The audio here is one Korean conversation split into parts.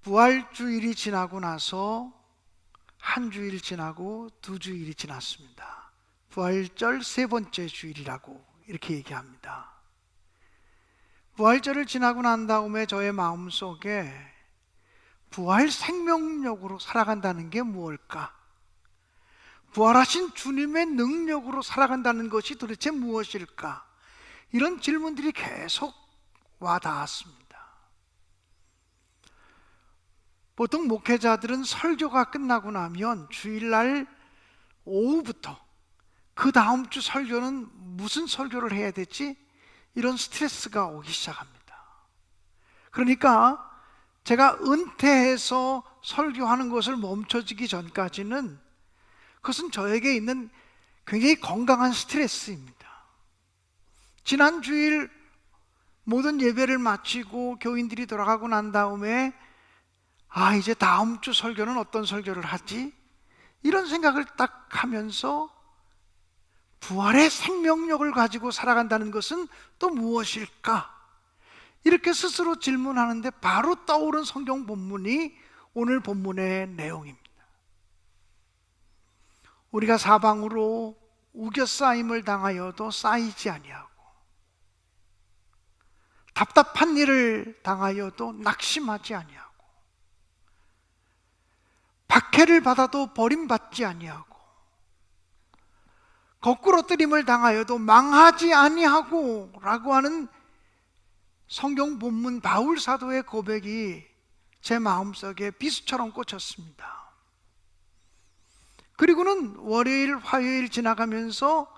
부활주일이 지나고 나서 한 주일 지나고 두 주일이 지났습니다. 부활절 세 번째 주일이라고 이렇게 얘기합니다. 부활절을 지나고 난 다음에 저의 마음속에 부활 생명력으로 살아간다는 게 무엇일까? 부활하신 주님의 능력으로 살아간다는 것이 도대체 무엇일까? 이런 질문들이 계속 와닿았습니다. 보통 목회자들은 설교가 끝나고 나면 주일날 오후부터 그 다음 주 설교는 무슨 설교를 해야 되지? 이런 스트레스가 오기 시작합니다. 그러니까 제가 은퇴해서 설교하는 것을 멈춰지기 전까지는 그것은 저에게 있는 굉장히 건강한 스트레스입니다. 지난 주일 모든 예배를 마치고 교인들이 돌아가고 난 다음에 이제 다음 주 설교는 어떤 설교를 하지? 이런 생각을 딱 하면서 부활의 생명력을 가지고 살아간다는 것은 또 무엇일까? 이렇게 스스로 질문하는데 바로 떠오른 성경 본문이 오늘 본문의 내용입니다. 우리가 사방으로 우겨싸임을 당하여도 쌓이지 아니하고 답답한 일을 당하여도 낙심하지 아니하고 박해를 받아도 버림받지 아니하고 거꾸로 뜨림을 당하여도 망하지 아니하고 라고 하는 성경 본문 바울 사도의 고백이 제 마음속에 비수처럼 꽂혔습니다. 그리고는 월요일, 화요일 지나가면서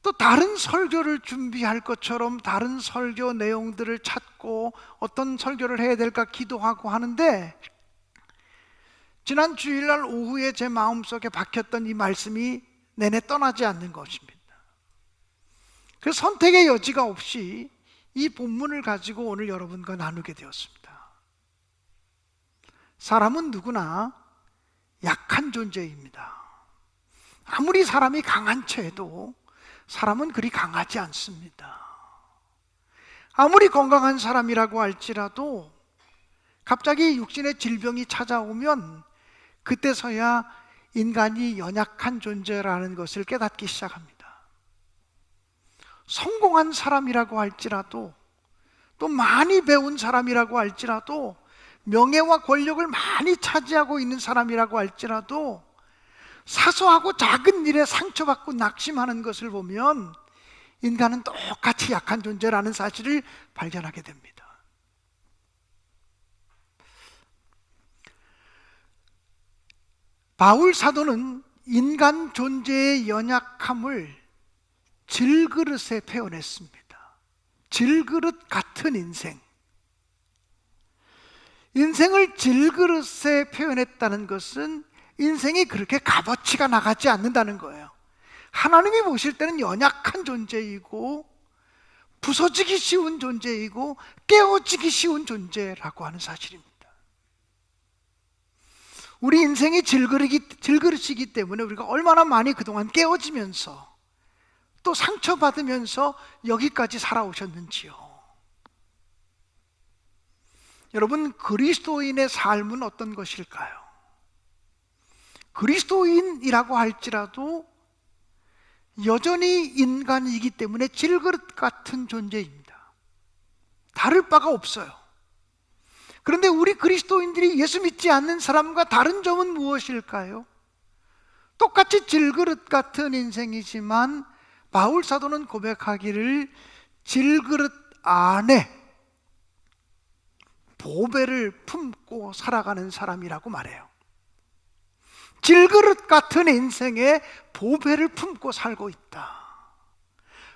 또 다른 설교를 준비할 것처럼 다른 설교 내용들을 찾고 어떤 설교를 해야 될까 기도하고 하는데 지난 주일날 오후에 제 마음속에 박혔던 이 말씀이 내내 떠나지 않는 것입니다. 그래서 선택의 여지가 없이 이 본문을 가지고 오늘 여러분과 나누게 되었습니다. 사람은 누구나 약한 존재입니다. 아무리 사람이 강한 채도 사람은 그리 강하지 않습니다. 아무리 건강한 사람이라고 할지라도 갑자기 육신의 질병이 찾아오면 그때서야 인간이 연약한 존재라는 것을 깨닫기 시작합니다. 성공한 사람이라고 할지라도 또 많이 배운 사람이라고 할지라도 명예와 권력을 많이 차지하고 있는 사람이라고 할지라도 사소하고 작은 일에 상처받고 낙심하는 것을 보면 인간은 똑같이 약한 존재라는 사실을 발견하게 됩니다. 바울 사도는 인간 존재의 연약함을 질그릇에 표현했습니다. 질그릇 같은 인생. 인생을 질그릇에 표현했다는 것은 인생이 그렇게 값어치가 나가지 않는다는 거예요. 하나님이 보실 때는 연약한 존재이고 부서지기 쉬운 존재이고 깨어지기 쉬운 존재라고 하는 사실입니다. 우리 인생이 질그릇이기 때문에 우리가 얼마나 많이 그동안 깨어지면서 또 상처받으면서 여기까지 살아오셨는지요. 여러분, 그리스도인의 삶은 어떤 것일까요? 그리스도인이라고 할지라도 여전히 인간이기 때문에 질그릇 같은 존재입니다. 다를 바가 없어요. 그런데 우리 그리스도인들이 예수 믿지 않는 사람과 다른 점은 무엇일까요? 똑같이 질그릇 같은 인생이지만 바울 사도는 고백하기를 질그릇 안에 보배를 품고 살아가는 사람이라고 말해요. 질그릇 같은 인생에 보배를 품고 살고 있다.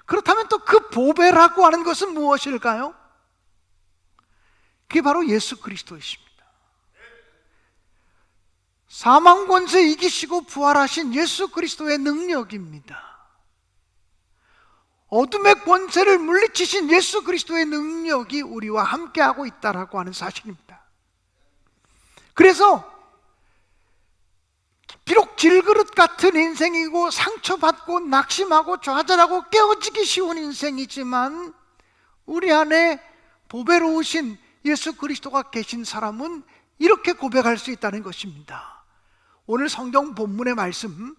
그렇다면 또 그 보배라고 하는 것은 무엇일까요? 그게 바로 예수 그리스도이십니다. 사망 권세 이기시고 부활하신 예수 그리스도의 능력입니다. 어둠의 권세를 물리치신 예수 그리스도의 능력이 우리와 함께하고 있다라고 하는 사실입니다. 그래서 비록 질그릇 같은 인생이고 상처받고 낙심하고 좌절하고 깨어지기 쉬운 인생이지만 우리 안에 보배로우신 예수 그리스도가 계신 사람은 이렇게 고백할 수 있다는 것입니다. 오늘 성경 본문의 말씀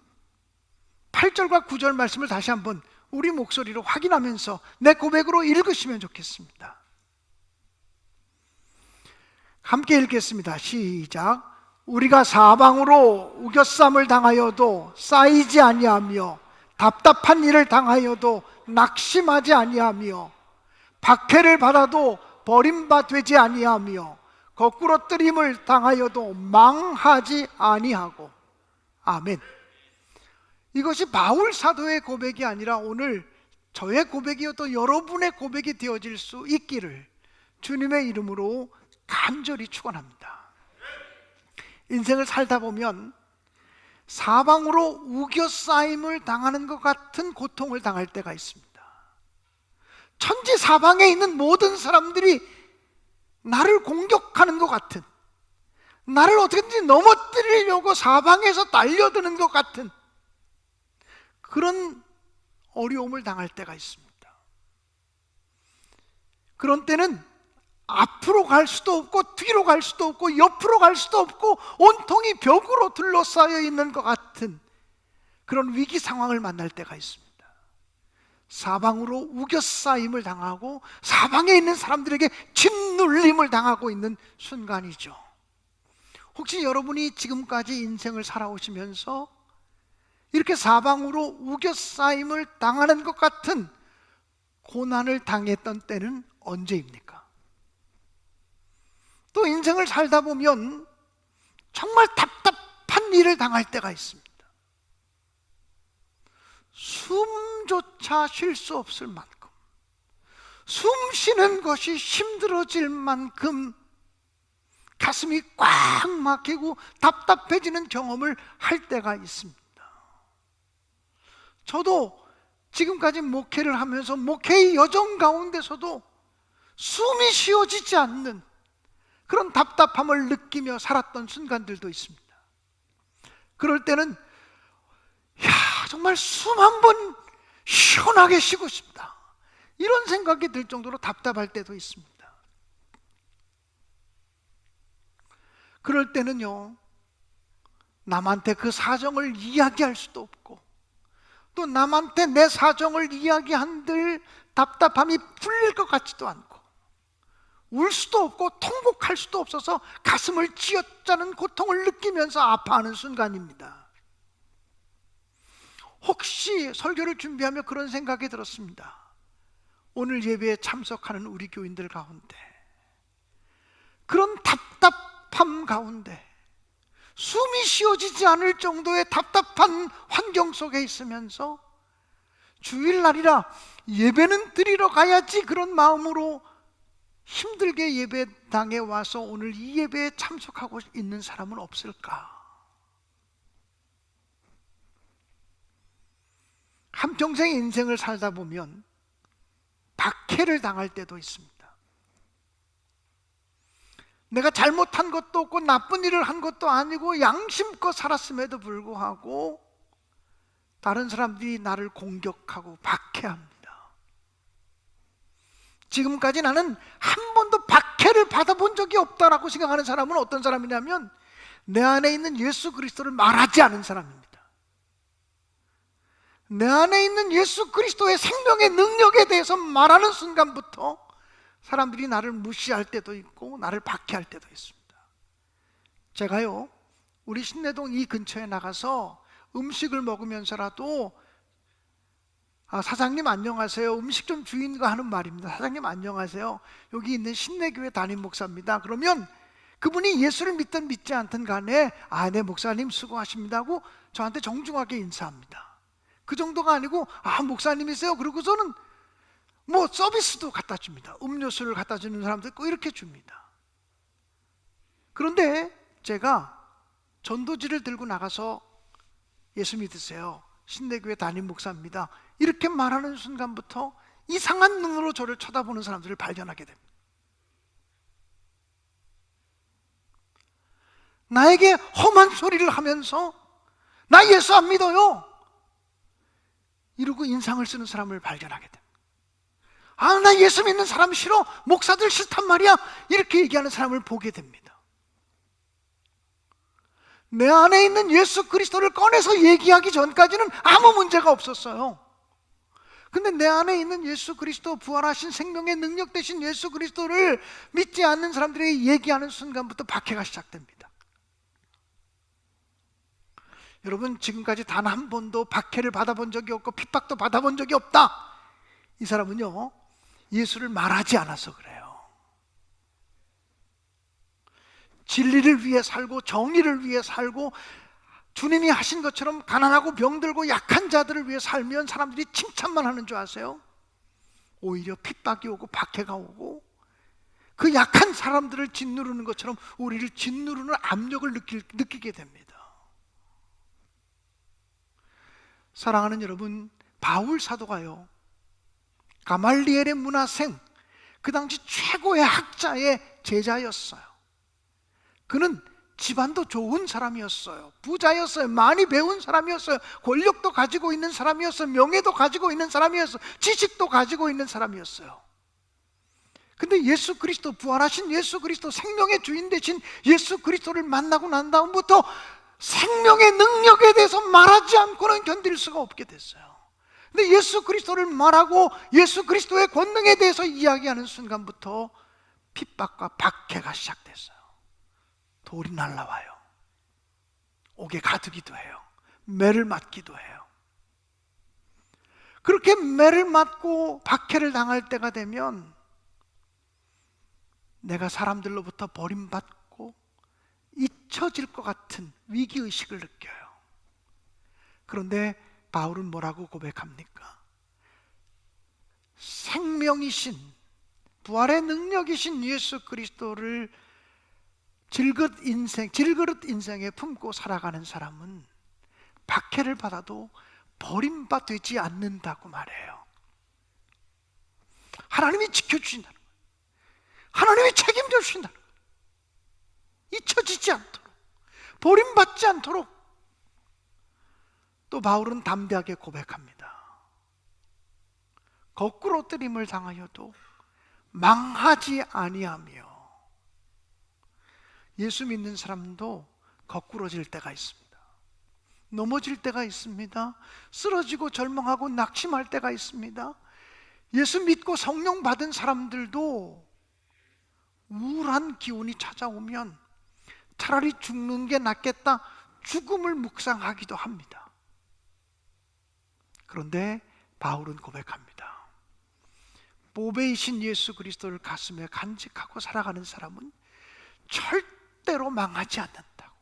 8절과 9절 말씀을 다시 한번 우리 목소리로 확인하면서 내 고백으로 읽으시면 좋겠습니다. 함께 읽겠습니다. 시작. 우리가 사방으로 우겨쌈을 당하여도 쌓이지 아니하며 답답한 일을 당하여도 낙심하지 아니하며 박해를 받아도 버림받지 아니하며 거꾸로 뜨림을 당하여도 망하지 아니하고. 아멘. 이것이 바울 사도의 고백이 아니라 오늘 저의 고백이요 또 여러분의 고백이 되어질 수 있기를 주님의 이름으로 간절히 축원합니다. 인생을 살다 보면 사방으로 우겨싸임을 당하는 것 같은 고통을 당할 때가 있습니다. 천지 사방에 있는 모든 사람들이 나를 공격하는 것 같은, 나를 어떻게든지 넘어뜨리려고 사방에서 달려드는 것 같은 그런 어려움을 당할 때가 있습니다. 그런 때는 앞으로 갈 수도 없고 뒤로 갈 수도 없고 옆으로 갈 수도 없고 온통이 벽으로 둘러싸여 있는 것 같은 그런 위기 상황을 만날 때가 있습니다. 사방으로 우겨싸임을 당하고 사방에 있는 사람들에게 짓눌림을 당하고 있는 순간이죠. 혹시 여러분이 지금까지 인생을 살아오시면서 이렇게 사방으로 우겨싸임을 당하는 것 같은 고난을 당했던 때는 언제입니까? 또 인생을 살다 보면 정말 답답한 일을 당할 때가 있습니다. 숨조차 쉴 수 없을 만큼, 숨 쉬는 것이 힘들어질 만큼 가슴이 꽉 막히고 답답해지는 경험을 할 때가 있습니다. 저도 지금까지 목회를 하면서 목회의 여정 가운데서도 숨이 쉬어지지 않는 그런 답답함을 느끼며 살았던 순간들도 있습니다. 그럴 때는 정말 숨 한 번 시원하게 쉬고 싶다, 이런 생각이 들 정도로 답답할 때도 있습니다. 그럴 때는요, 남한테 그 사정을 이야기할 수도 없고 또 남한테 내 사정을 이야기한들 답답함이 풀릴 것 같지도 않고 울 수도 없고 통곡할 수도 없어서 가슴을 쥐어짜는 고통을 느끼면서 아파하는 순간입니다. 혹시 설교를 준비하며 그런 생각이 들었습니다. 오늘 예배에 참석하는 우리 교인들 가운데 그런 답답함 가운데 숨이 쉬어지지 않을 정도의 답답한 환경 속에 있으면서 주일날이라 예배는 드리러 가야지 그런 마음으로 힘들게 예배당에 와서 오늘 이 예배에 참석하고 있는 사람은 없을까? 한평생 인생을 살다 보면 박해를 당할 때도 있습니다. 내가 잘못한 것도 없고 나쁜 일을 한 것도 아니고 양심껏 살았음에도 불구하고 다른 사람들이 나를 공격하고 박해합니다. 지금까지 나는 한 번도 박해를 받아본 적이 없다라고 생각하는 사람은 어떤 사람이냐면 내 안에 있는 예수 그리스도를 말하지 않은 사람입니다. 내 안에 있는 예수 그리스도의 생명의 능력에 대해서 말하는 순간부터 사람들이 나를 무시할 때도 있고 나를 박해할 때도 있습니다. 제가요, 우리 신내동 이 근처에 나가서 음식을 먹으면서라도 사장님 안녕하세요, 음식 좀 주인과 하는 말입니다. 사장님 안녕하세요, 여기 있는 신내교회 담임 목사입니다. 그러면 그분이 예수를 믿든 믿지 않든 간에 네 목사님 수고하십니다 하고 저한테 정중하게 인사합니다. 그 정도가 아니고 목사님이세요? 그러고서는 뭐 서비스도 갖다 줍니다. 음료수를 갖다 주는 사람도 있고 이렇게 줍니다. 그런데 제가 전도지를 들고 나가서 예수 믿으세요, 신내교회 담임 목사입니다, 이렇게 말하는 순간부터 이상한 눈으로 저를 쳐다보는 사람들을 발견하게 됩니다. 나에게 험한 소리를 하면서 나 예수 안 믿어요 이러고 인상을 쓰는 사람을 발견하게 됩니다. 나 예수 믿는 사람 싫어, 목사들 싫단 말이야, 이렇게 얘기하는 사람을 보게 됩니다. 내 안에 있는 예수 그리스도를 꺼내서 얘기하기 전까지는 아무 문제가 없었어요. 근데 내 안에 있는 예수 그리스도, 부활하신 생명의 능력 되신 예수 그리스도를 믿지 않는 사람들에게 얘기하는 순간부터 박해가 시작됩니다. 여러분, 지금까지 단 한 번도 박해를 받아본 적이 없고 핍박도 받아본 적이 없다, 이 사람은요, 예수를 말하지 않아서 그래요. 진리를 위해 살고 정의를 위해 살고 주님이 하신 것처럼 가난하고 병들고 약한 자들을 위해 살면 사람들이 칭찬만 하는 줄 아세요? 오히려 핍박이 오고 박해가 오고 그 약한 사람들을 짓누르는 것처럼 우리를 짓누르는 압력을 느끼게 됩니다. 사랑하는 여러분, 바울 사도가요, 가말리엘의 문화생, 그 당시 최고의 학자의 제자였어요. 그는 집안도 좋은 사람이었어요. 부자였어요. 많이 배운 사람이었어요. 권력도 가지고 있는 사람이었어요. 명예도 가지고 있는 사람이었어요. 지식도 가지고 있는 사람이었어요. 근데 예수 그리스도, 부활하신 예수 그리스도, 생명의 주인 되신 예수 그리스도를 만나고 난 다음부터 생명의 능력에 대해서 말하지 않고는 견딜 수가 없게 됐어요. 근데 예수 그리스도를 말하고 예수 그리스도의 권능에 대해서 이야기하는 순간부터 핍박과 박해가 시작됐어요. 돌이 날라와요. 옥에 가두기도 해요. 매를 맞기도 해요. 그렇게 매를 맞고 박해를 당할 때가 되면 내가 사람들로부터 버림받고 잊혀질 것 같은 위기의식을 느껴요. 그런데 바울은 뭐라고 고백합니까? 생명이신, 부활의 능력이신 예수 그리스도를 질그릇 인생에 품고 살아가는 사람은 박해를 받아도 버림받지 않는다고 말해요. 하나님이 지켜주신다는 거예요. 하나님이 책임져 주신다는 거예요. 잊혀지지 않도록, 버림받지 않도록. 또 바울은 담대하게 고백합니다. 거꾸로 뜨림을 당하여도 망하지 아니하며. 예수 믿는 사람도 거꾸로질 때가 있습니다. 넘어질 때가 있습니다. 쓰러지고 절망하고 낙심할 때가 있습니다. 예수 믿고 성령 받은 사람들도 우울한 기운이 찾아오면 차라리 죽는 게 낫겠다, 죽음을 묵상하기도 합니다. 그런데 바울은 고백합니다. 보배이신 예수 그리스도를 가슴에 간직하고 살아가는 사람은 절대로 망하지 않는다고,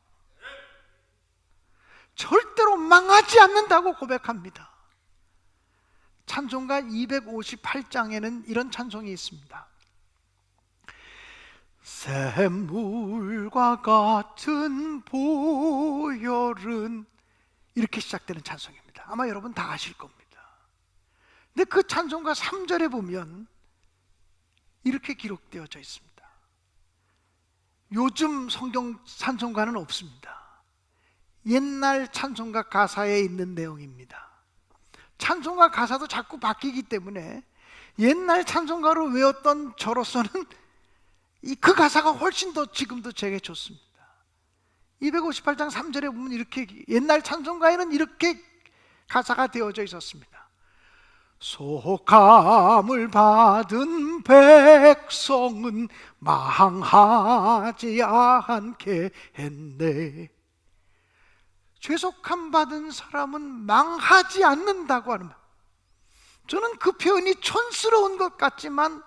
절대로 망하지 않는다고 고백합니다. 찬송가 258장에는 이런 찬송이 있습니다. 샘물과 같은 보혈은, 이렇게 시작되는 찬송입니다. 아마 여러분 다 아실 겁니다. 근데 그 찬송가 3절에 보면 이렇게 기록되어져 있습니다. 요즘 성경 찬송가는 없습니다. 옛날 찬송가 가사에 있는 내용입니다. 찬송가 가사도 자꾸 바뀌기 때문에 옛날 찬송가로 외웠던 저로서는 그 가사가 훨씬 더 지금도 제게 좋습니다. 258장 3절에 보면 이렇게, 옛날 찬송가에는 이렇게 가사가 되어져 있었습니다. 속함을 받은 백성은 망하지 않게 했네. 죄속함 받은 사람은 망하지 않는다고 하는 말. 저는 그 표현이 촌스러운 것 같지만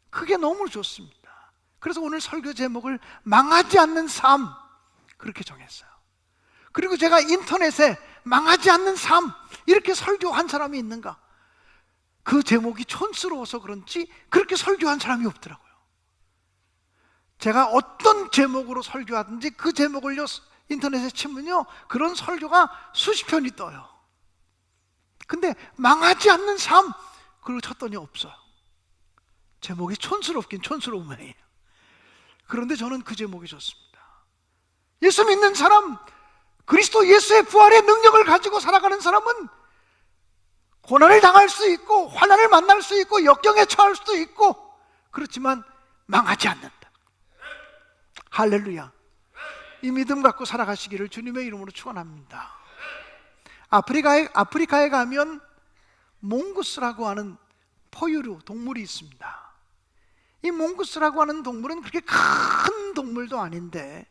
그게 너무 좋습니다. 그래서 오늘 설교 제목을 망하지 않는 삶, 그렇게 정했어요. 그리고 제가 인터넷에 망하지 않는 삶, 이렇게 설교한 사람이 있는가? 그 제목이 촌스러워서 그런지 그렇게 설교한 사람이 없더라고요. 제가 어떤 제목으로 설교하든지 그 제목을요 인터넷에 치면요 그런 설교가 수십 편이 떠요. 근데 망하지 않는 삶, 그리고 쳤더니 없어요. 제목이 촌스럽긴 촌스러운 말이에요. 그런데 저는 그 제목이 좋습니다. 예수 믿는 사람, 그리스도 예수의 부활의 능력을 가지고 살아가는 사람은 고난을 당할 수 있고 환난을 만날 수 있고 역경에 처할 수도 있고, 그렇지만 망하지 않는다. 할렐루야. 이 믿음 갖고 살아가시기를 주님의 이름으로 축원합니다. 아프리카에 가면 몽구스라고 하는 포유류 동물이 있습니다. 이 몽구스라고 하는 동물은 그렇게 큰 동물도 아닌데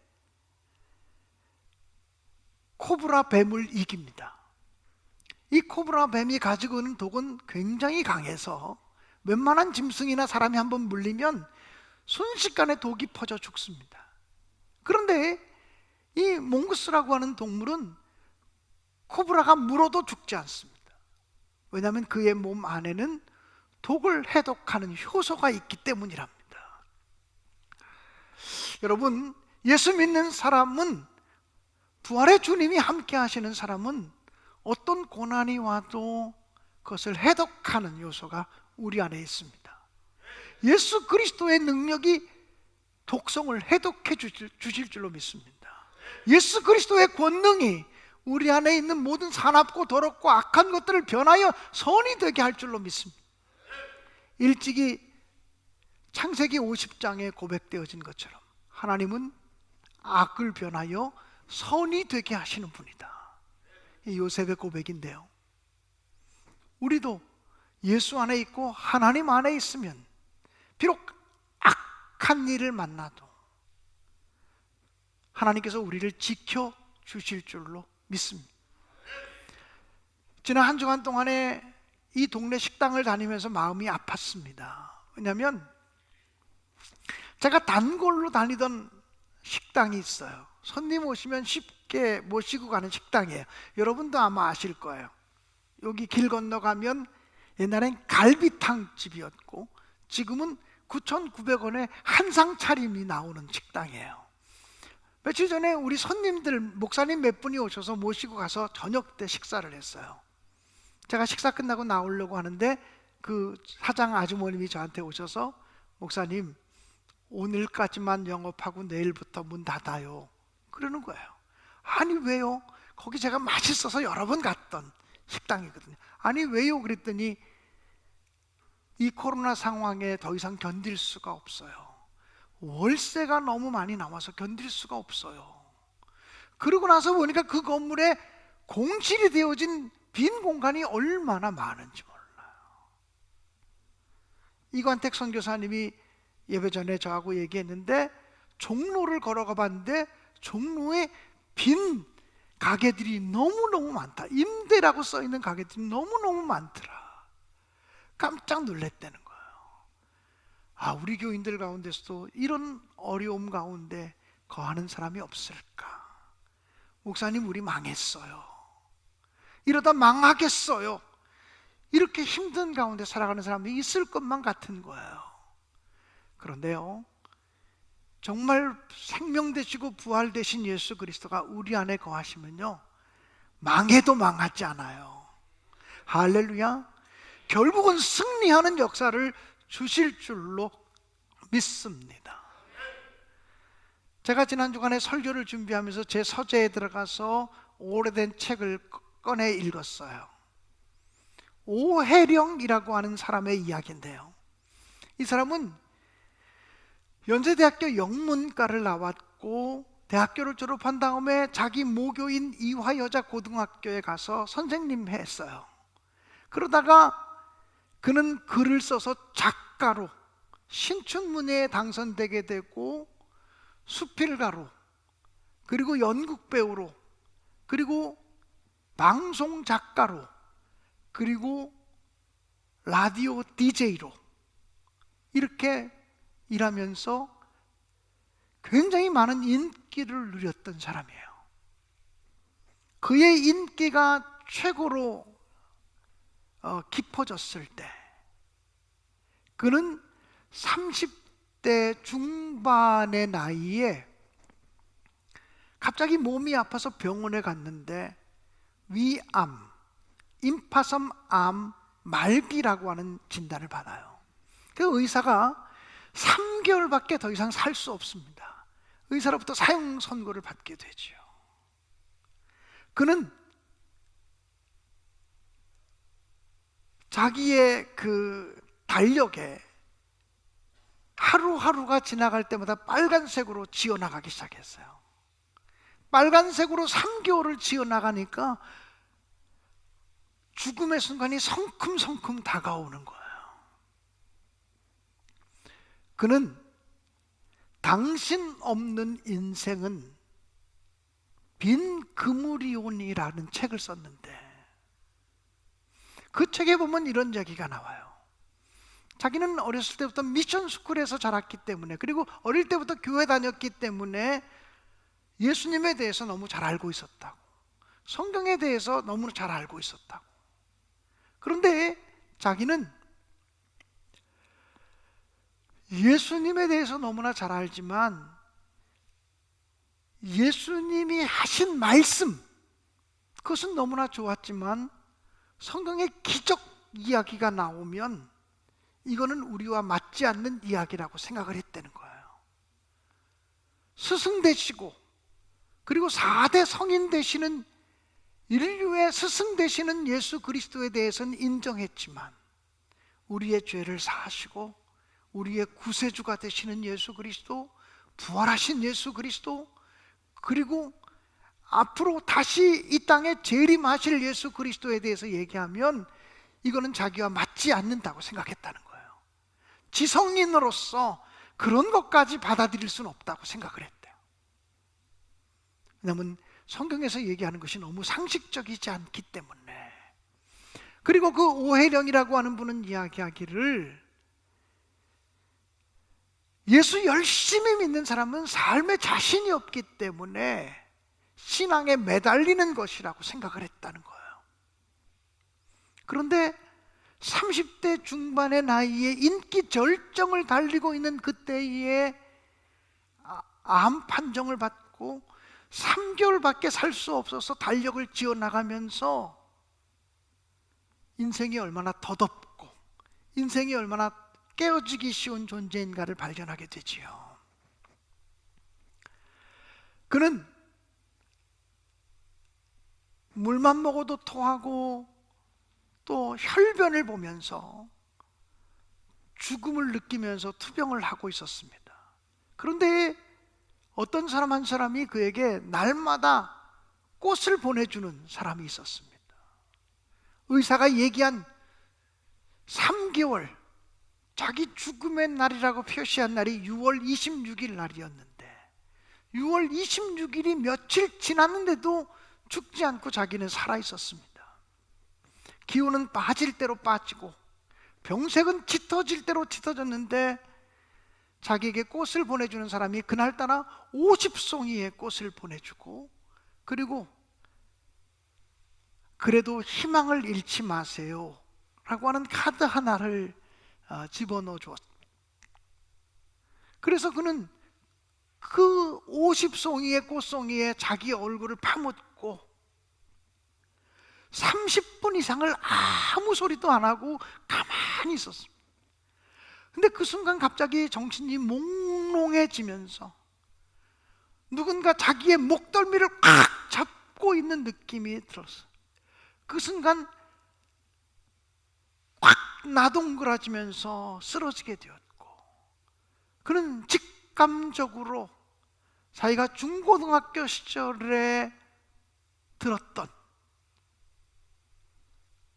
코브라 뱀을 이깁니다. 이 코브라 뱀이 가지고 있는 독은 굉장히 강해서 웬만한 짐승이나 사람이 한번 물리면 순식간에 독이 퍼져 죽습니다. 그런데 이 몽구스라고 하는 동물은 코브라가 물어도 죽지 않습니다. 왜냐하면 그의 몸 안에는 독을 해독하는 효소가 있기 때문이랍니다. 여러분, 예수 믿는 사람은, 부활의 주님이 함께 하시는 사람은 어떤 고난이 와도 그것을 해독하는 요소가 우리 안에 있습니다. 예수 그리스도의 능력이 독성을 해독해 주실 줄로 믿습니다. 예수 그리스도의 권능이 우리 안에 있는 모든 사납고 더럽고 악한 것들을 변하여 선이 되게 할 줄로 믿습니다. 일찍이 창세기 50장에 고백되어진 것처럼 하나님은 악을 변하여 선이 되게 하시는 분이다. 이 요셉의 고백인데요, 우리도 예수 안에 있고 하나님 안에 있으면 비록 악한 일을 만나도 하나님께서 우리를 지켜 주실 줄로 믿습니다. 지난 한 주간 동안에 이 동네 식당을 다니면서 마음이 아팠습니다. 왜냐하면 제가 단골로 다니던 식당이 있어요. 손님 오시면 쉽게 모시고 가는 식당이에요. 여러분도 아마 아실 거예요. 여기 길 건너가면 옛날엔 갈비탕 집이었고 지금은 9,900원에 한상 차림이 나오는 식당이에요. 며칠 전에 우리 손님들, 목사님 몇 분이 오셔서 모시고 가서 저녁 때 식사를 했어요. 제가 식사 끝나고 나오려고 하는데 그 사장 아주머님이 저한테 오셔서, 목사님 오늘까지만 영업하고 내일부터 문 닫아요, 그러는 거예요. 아니 왜요? 거기 제가 맛있어서 여러 번 갔던 식당이거든요. 아니 왜요? 그랬더니 이 코로나 상황에 더 이상 견딜 수가 없어요. 월세가 너무 많이 나와서 견딜 수가 없어요. 그러고 나서 보니까 그 건물에 공실이 되어진 빈 공간이 얼마나 많은지 몰라요. 이관택 선교사님이 예배 전에 저하고 얘기했는데, 종로를 걸어가 봤는데 종로에 빈 가게들이 너무너무 많다. 임대라고 써있는 가게들이 너무너무 많더라. 깜짝 놀랐다는 거예요. 아, 우리 교인들 가운데서도 이런 어려움 가운데 거하는 사람이 없을까? 목사님 우리 망했어요, 이러다 망하겠어요, 이렇게 힘든 가운데 살아가는 사람이 있을 것만 같은 거예요. 그런데요, 정말 생명 되시고 부활 되신 예수 그리스도가 우리 안에 거하시면요, 망해도 망하지 않아요. 할렐루야. 결국은 승리하는 역사를 주실 줄로 믿습니다. 제가 지난 주간에 설교를 준비하면서 제 서재에 들어가서 오래된 책을 꺼내 읽었어요. 오해령이라고 하는 사람의 이야기인데요, 이 사람은 연세대학교 영문과를 나왔고 대학교를 졸업한 다음에 자기 모교인 이화여자고등학교에 가서 선생님 했어요. 그러다가 그는 글을 써서 작가로 신춘문예에 당선되게 되고 수필가로, 그리고 연극배우로, 그리고 방송 작가로, 그리고 라디오 DJ로 이렇게 일하면서 굉장히 많은 인기를 누렸던 사람이에요. 그의 인기가 최고로 깊어졌을 때 그는 30대 중반의 나이에 갑자기 몸이 아파서 병원에 갔는데 위암, 임파선암 말기라고 하는 진단을 받아요. 그 의사가 3개월밖에 더 이상 살 수 없습니다. 의사로부터 사형 선고를 받게 되죠. 그는 자기의 그 달력에 하루하루가 지나갈 때마다 빨간색으로 지어나가기 시작했어요. 빨간색으로 3개월을 지어나가니까 죽음의 순간이 성큼성큼 다가오는 거예요. 그는 당신 없는 인생은 빈 그물이온이라는 책을 썼는데, 그 책에 보면 이런 이야기가 나와요. 자기는 어렸을 때부터 미션 스쿨에서 자랐기 때문에, 그리고 어릴 때부터 교회 다녔기 때문에 예수님에 대해서 너무 잘 알고 있었다고, 성경에 대해서 너무 잘 알고 있었다고. 그런데 자기는 예수님에 대해서 너무나 잘 알지만 예수님이 하신 말씀, 그것은 너무나 좋았지만 성경의 기적 이야기가 나오면 이거는 우리와 맞지 않는 이야기라고 생각을 했다는 거예요. 스승 되시고, 그리고 4대 성인 되시는, 인류의 스승 되시는 예수 그리스도에 대해서는 인정했지만 우리의 죄를 사하시고 우리의 구세주가 되시는 예수 그리스도, 부활하신 예수 그리스도, 그리고 앞으로 다시 이 땅에 재림하실 예수 그리스도에 대해서 얘기하면 이거는 자기와 맞지 않는다고 생각했다는 거예요. 지성인으로서 그런 것까지 받아들일 수는 없다고 생각을 했대요. 왜냐하면 성경에서 얘기하는 것이 너무 상식적이지 않기 때문에. 그리고 그 오해령이라고 하는 분은 이야기하기를, 예수 열심히 믿는 사람은 삶에 자신이 없기 때문에 신앙에 매달리는 것이라고 생각을 했다는 거예요. 그런데 30대 중반의 나이에 인기 절정을 달리고 있는 그때에 암 판정을 받고 3개월밖에 살 수 없어서 달력을 지어나가면서 인생이 얼마나 덧없고 인생이 얼마나 깨어지기 쉬운 존재인가를 발견하게 되지요. 그는 물만 먹어도 토하고 또 혈변을 보면서 죽음을 느끼면서 투병을 하고 있었습니다. 그런데 어떤 사람 한 사람이 그에게 날마다 꽃을 보내주는 사람이 있었습니다. 의사가 얘기한 3개월, 자기 죽음의 날이라고 표시한 날이 6월 26일 날이었는데 6월 26일이 며칠 지났는데도 죽지 않고 자기는 살아 있었습니다. 기운은 빠질 대로 빠지고 병색은 짙어질 대로 짙어졌는데 자기에게 꽃을 보내주는 사람이 그날따라 50송이의 꽃을 보내주고, 그리고 그래도 희망을 잃지 마세요 라고 하는 카드 하나를 집어넣어 주었습니다. 그래서 그는 그 50송이의 꽃송이에 자기 얼굴을 파묻고 30분 이상을 아무 소리도 안 하고 가만히 있었습니다. 근데 그 순간 갑자기 정신이 몽롱해지면서 누군가 자기의 목덜미를 꽉 잡고 있는 느낌이 들었어요. 그 순간 꽉 나동그라지면서 쓰러지게 되었고, 그는 직감적으로 자기가 중고등학교 시절에 들었던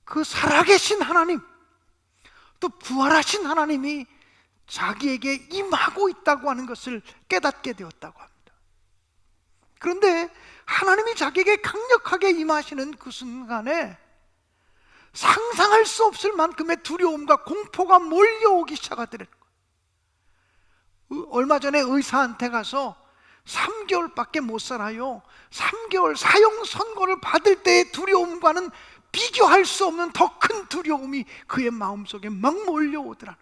그 살아계신 하나님, 또 부활하신 하나님이 자기에게 임하고 있다고 하는 것을 깨닫게 되었다고 합니다. 그런데 하나님이 자기에게 강력하게 임하시는 그 순간에 상상할 수 없을 만큼의 두려움과 공포가 몰려오기 시작하더라는 거예요. 얼마 전에 의사한테 가서 3개월밖에 못 살아요, 3개월 사형 선고를 받을 때의 두려움과는 비교할 수 없는 더 큰 두려움이 그의 마음속에 막 몰려오더라.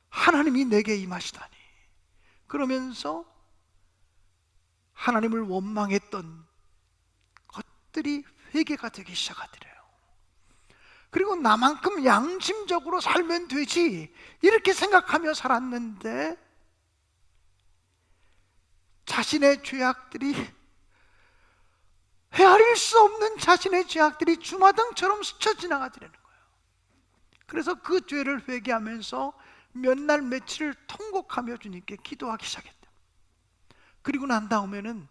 하나님이 내게 임하시다니. 그러면서 하나님을 원망했던 것들이 회개가 되기 시작하더래요. 그리고 나만큼 양심적으로 살면 되지 이렇게 생각하며 살았는데 자신의 죄악들이, 헤아릴 수 없는 자신의 죄악들이 주마등처럼 스쳐 지나가더라는 거예요. 그래서 그 죄를 회개하면서 몇 날 며칠을 통곡하며 주님께 기도하기 시작했다. 그리고 난 다음에는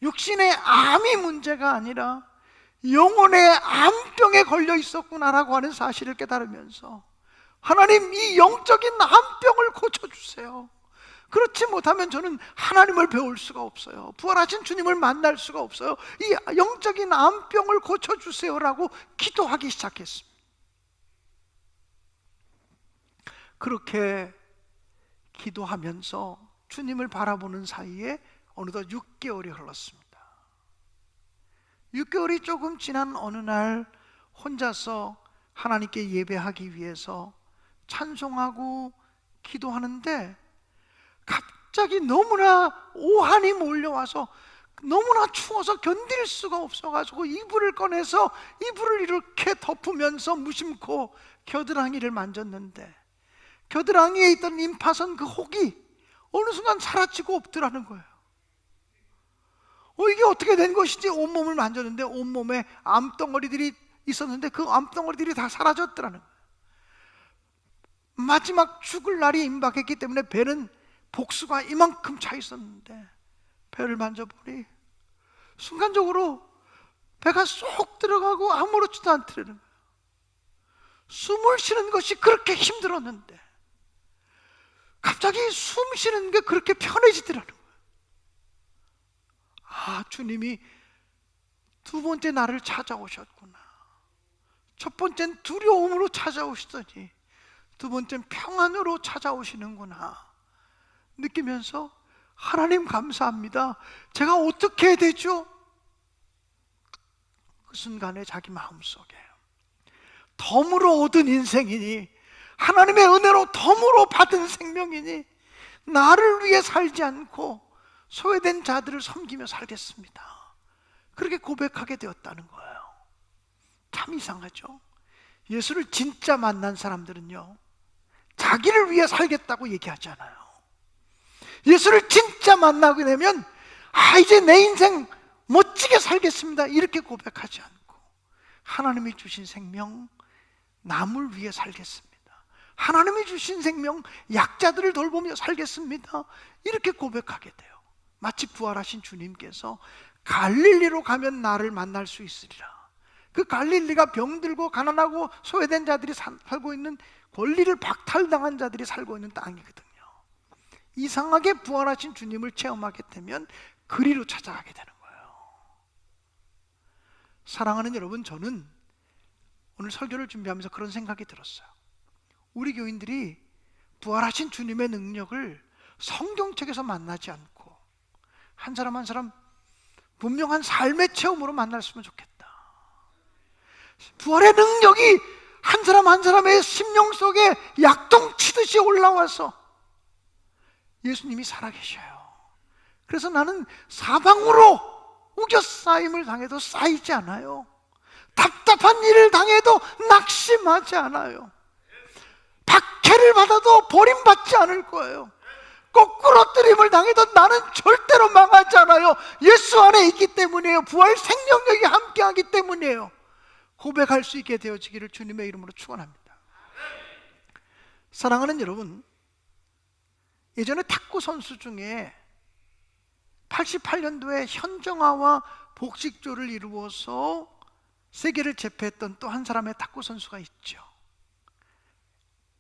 육신의 암이 문제가 아니라 영혼의 암병에 걸려 있었구나라고 하는 사실을 깨달으면서 하나님, 이 영적인 암병을 고쳐주세요. 그렇지 못하면 저는 하나님을 배울 수가 없어요. 부활하신 주님을 만날 수가 없어요. 이 영적인 암병을 고쳐주세요라고 기도하기 시작했습니다. 그렇게 기도하면서 주님을 바라보는 사이에 어느덧 6개월이 흘렀습니다. 6개월이 조금 지난 어느 날 혼자서 하나님께 예배하기 위해서 찬송하고 기도하는데 갑자기 너무나 오한이 몰려와서 너무나 추워서 견딜 수가 없어가지고 이불을 꺼내서 이불을 이렇게 덮으면서 무심코 겨드랑이를 만졌는데 겨드랑이에 있던 임파선 그 혹이 어느 순간 사라지고 없더라는 거예요. 이게 어떻게 된 것인지 온몸을 만졌는데 온몸에 암덩어리들이 있었는데 그 암덩어리들이 다 사라졌더라는 거예요. 마지막 죽을 날이 임박했기 때문에 배는 복수가 이만큼 차 있었는데 배를 만져보니 순간적으로 배가 쏙 들어가고 아무렇지도 않더라는 거예요. 숨을 쉬는 것이 그렇게 힘들었는데 갑자기 숨 쉬는 게 그렇게 편해지더라는 거예요. 아, 주님이 두 번째 나를 찾아오셨구나. 첫 번째는 두려움으로 찾아오시더니 두 번째는 평안으로 찾아오시는구나 느끼면서 하나님 감사합니다. 제가 어떻게 해야 되죠? 그 순간에 자기 마음속에 덤으로 얻은 인생이니 하나님의 은혜로 덤으로 받은 생명이니 나를 위해 살지 않고 소외된 자들을 섬기며 살겠습니다. 그렇게 고백하게 되었다는 거예요. 참 이상하죠? 예수를 진짜 만난 사람들은요, 자기를 위해 살겠다고 얘기하잖아요. 예수를 진짜 만나게 되면 이제 내 인생 멋지게 살겠습니다 이렇게 고백하지 않고 하나님이 주신 생명 남을 위해 살겠습니다, 하나님이 주신 생명 약자들을 돌보며 살겠습니다 이렇게 고백하게 돼요. 마치 부활하신 주님께서 갈릴리로 가면 나를 만날 수 있으리라. 그 갈릴리가 병들고 가난하고 소외된 자들이 살고 있는, 권리를 박탈당한 자들이 살고 있는 땅이거든요. 이상하게 부활하신 주님을 체험하게 되면 그리로 찾아가게 되는 거예요. 사랑하는 여러분, 저는 오늘 설교를 준비하면서 그런 생각이 들었어요. 우리 교인들이 부활하신 주님의 능력을 성경책에서 만나지 않고 한 사람 한 사람 분명한 삶의 체험으로 만났으면 좋겠다. 부활의 능력이 한 사람 한 사람의 심령 속에 약동치듯이 올라와서 예수님이 살아계셔요. 그래서 나는 사방으로 우겨싸임을 당해도 쌓이지 않아요. 답답한 일을 당해도 낙심하지 않아요. 박해를 받아도 버림받지 않을 거예요. 거꾸로뜨림을 당해도 나는 절대로 망하지 않아요. 예수 안에 있기 때문이에요. 부활 생명력이 함께하기 때문이에요. 고백할 수 있게 되어지기를 주님의 이름으로 축원합니다. 사랑하는 여러분, 예전에 탁구 선수 중에 88년도에 현정아와 복식조를 이루어서 세계를 제패했던 또 한 사람의 탁구 선수가 있죠.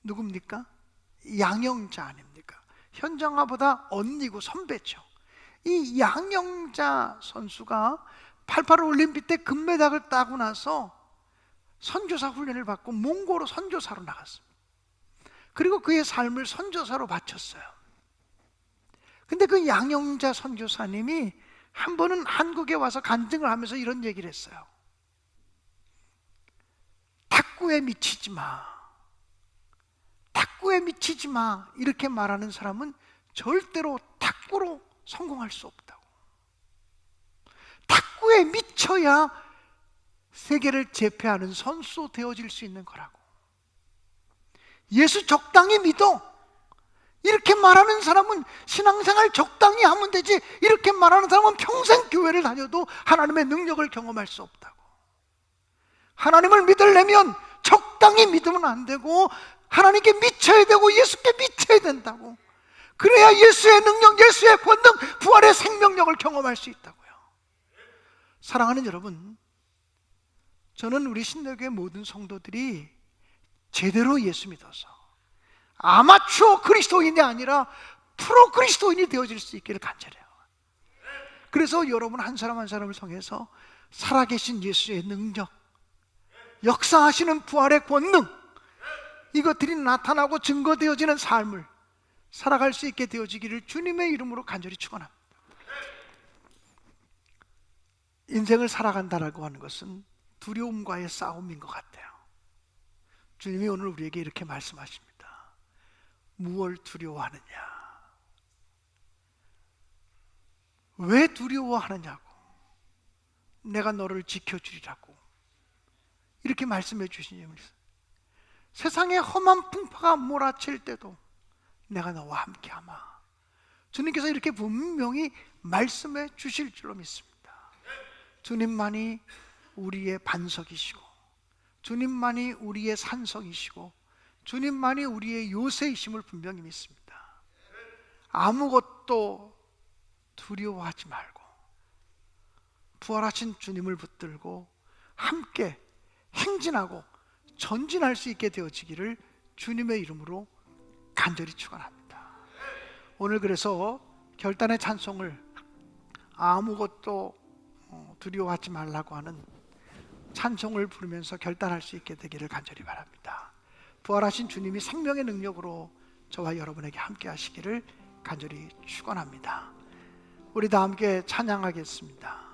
누굽니까? 양영자 아닙니까? 현정아보다 언니고 선배죠. 이 양영자 선수가 88 올림픽 때 금메달을 따고 나서 선교사 훈련을 받고 몽고로 선교사로 나갔습니다. 그리고 그의 삶을 선교사로 바쳤어요. 근데 그 양영자 선교사님이 한 번은 한국에 와서 간증을 하면서 이런 얘기를 했어요. 탁구에 미치지 마, 탁구에 미치지 마 이렇게 말하는 사람은 절대로 탁구로 성공할 수 없다고. 탁구에 미쳐야 세계를 제패하는 선수 되어질 수 있는 거라고. 예수 적당히 믿어 이렇게 말하는 사람은 신앙생활 적당히 하면 되지, 이렇게 말하는 사람은 평생 교회를 다녀도 하나님의 능력을 경험할 수 없다고. 하나님을 믿으려면 적당히 믿으면 안 되고 하나님께 미쳐야 되고 예수께 미쳐야 된다고. 그래야 예수의 능력, 예수의 권능, 부활의 생명력을 경험할 수 있다고요. 사랑하는 여러분, 저는 우리 신대교회 모든 성도들이 제대로 예수 믿어서 아마추어 그리스도인이 아니라 프로 그리스도인이 되어질 수 있기를 간절해요. 그래서 여러분 한 사람 한 사람을 통해서 살아계신 예수의 능력, 역사하시는 부활의 권능, 이것들이 나타나고 증거되어지는 삶을 살아갈 수 있게 되어지기를 주님의 이름으로 간절히 축원합니다. 인생을 살아간다라고 하는 것은 두려움과의 싸움인 것 같아요. 주님이 오늘 우리에게 이렇게 말씀하십니다. 무엇을 두려워하느냐? 왜 두려워하느냐고? 내가 너를 지켜주리라고 이렇게 말씀해 주시니, 세상에 험한 풍파가 몰아칠 때도 내가 너와 함께하마. 주님께서 이렇게 분명히 말씀해 주실 줄로 믿습니다. 주님만이 우리의 반석이시고, 주님만이 우리의 산성이시고, 주님만이 우리의 요새이심을 분명히 믿습니다. 아무것도 두려워하지 말고 부활하신 주님을 붙들고 함께 행진하고 전진할 수 있게 되어지기를 주님의 이름으로 간절히 축원합니다. 오늘 그래서 결단의 찬송을 아무것도 두려워하지 말라고 하는 찬송을 부르면서 결단할 수 있게 되기를 간절히 바랍니다. 부활하신 주님이 생명의 능력으로 저와 여러분에게 함께 하시기를 간절히 축원합니다. 우리 다 함께 찬양하겠습니다.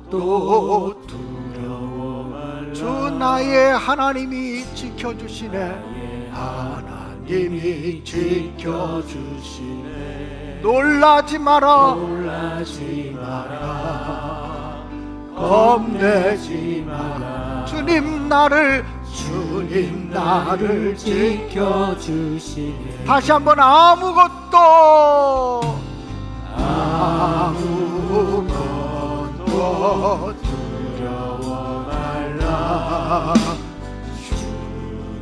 아무것도 두려워 말라. 주 나의 하나님이 지켜주시네. 하나님이 지켜주시네. 놀라지 마라. 놀라지 마라. 겁내지 마라. 주님 나를 지켜주시네. 다시 한번 아무것도 두려워 말라. 주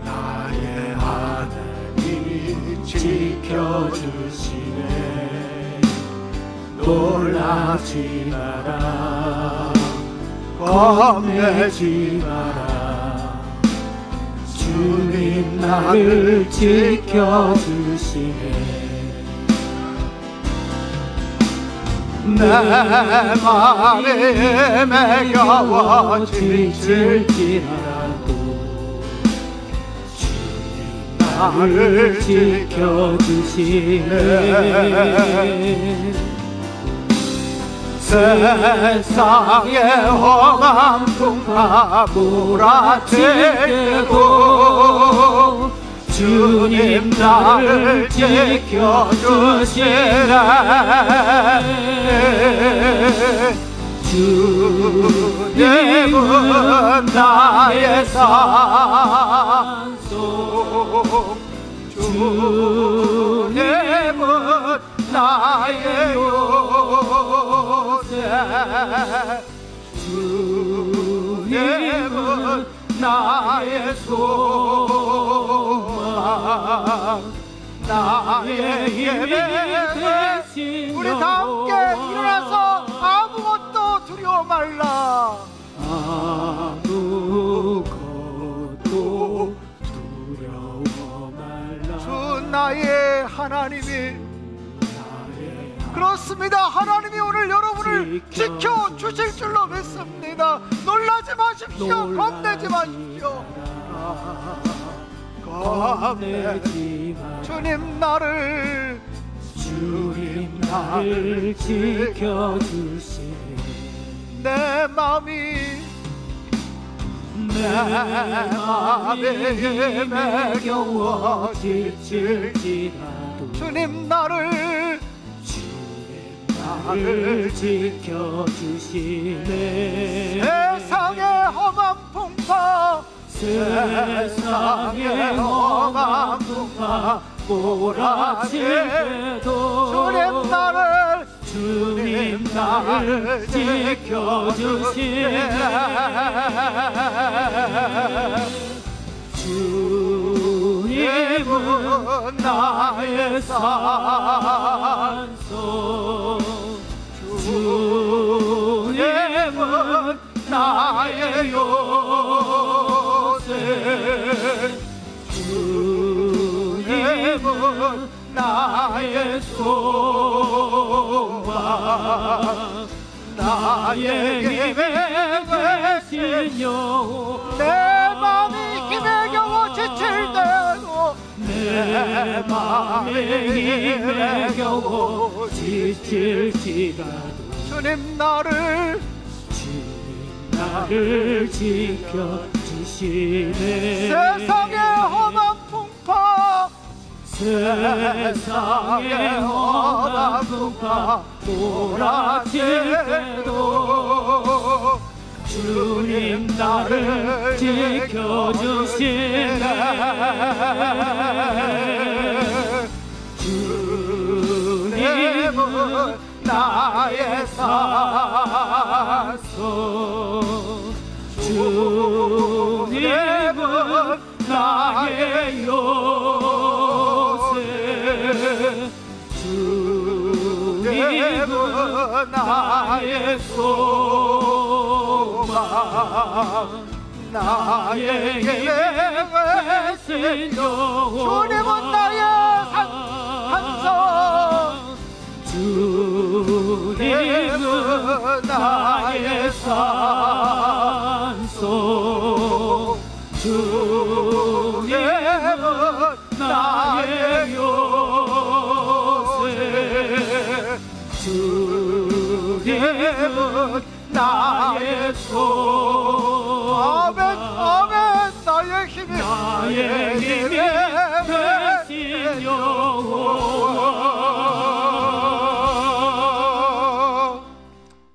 나의 하나님이 지켜주시네. 놀라지 마라. 겁내지 마라. 주님 나를 지켜주시네. 내 마음이 매겨워 지칠지라도 주님 나를 지켜주시네. 세상의 험한 풍파 몰아칠 때도 주님 나를 지켜주시네. 주님은 나의 산소, 주님은 나의 요새, 주님은 나의 소망, 나의 힘이 되신. 우리 다 함께 일어나서 아무것도 두려워 말라. 아무것도 두려워 말라. 주 나의 하나님이, 그렇습니다. 하나님이 오늘 여러분을 지켜주실 줄로 믿습니다. 놀라지 마십시오. 겁내지 마십시오. 겁내지 마라. 주님 나를 지켜주시네. 내 마음이 매겨워 지칠지라도 주님 나를 지켜주시네. 세상의 험한 풍파, 세상의 험한 풍파 몰아칠 때도 주님 나를 지켜주시네. 주님은 나의 산소, 주님은 나의 요새, 주님은 나의 소망, 나의 힘이 되신 여호와. 내 마음이 힘에 겨워 지칠 때도 내 맘에 힘에 겨워 지칠지라도 주님 나를 나를 지켜주시네. 세상의 험한 풍파 세상의 험한 풍파 몰아칠 때도 주님 나를 지켜주시네. 주님은 나의 산소, 주님은 나의 요새, 주님은 나의 소망, 나의 힘이 되신 여호와. 주님은 나의 산소, 주님은 나의 산소, 주님은 나의 요새, 주님은 나의 소망, 아멘 아멘. 나의 힘이 나의 힘이